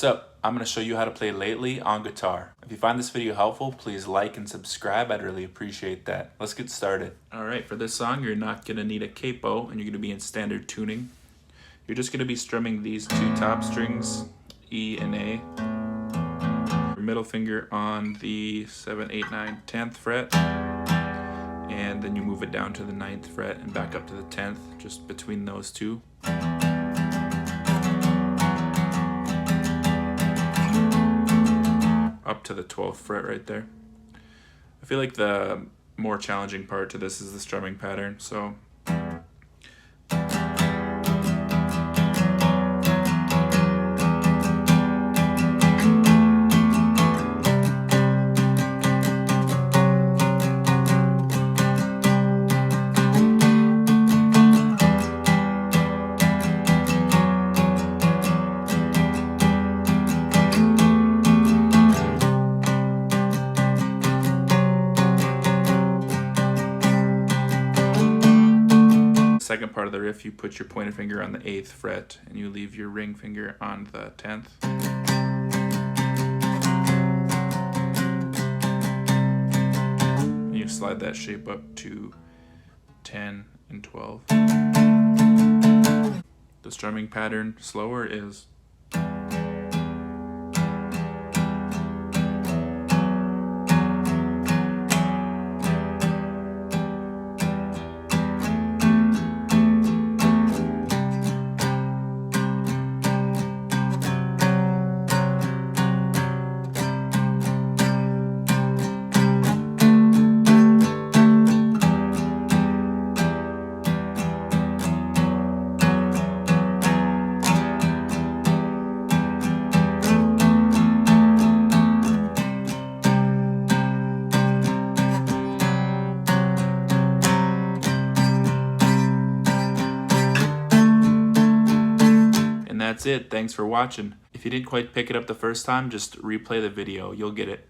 up? I'm going to show you how to play Lately on guitar. If you find this video helpful, please like and subscribe. I'd really appreciate that. Let's get started. Alright, for this song, you're not going to need a capo, and you're going to be in standard tuning. You're just going to be strumming these two top strings, E and A. Your middle finger on the 7, 8, 9, 10th fret. And then you move it down to the 9th fret and back up to the 10th, just between those two. Up to the 12th fret right there. I feel like the more challenging part to this is the strumming pattern, so second part of the riff, you put your pointer finger on the 8th fret and you leave your ring finger on the 10th. And you slide that shape up to 10 and 12. The strumming pattern slower is that's it. Thanks for watching. If you didn't quite pick it up the first time, just replay the video. You'll get it.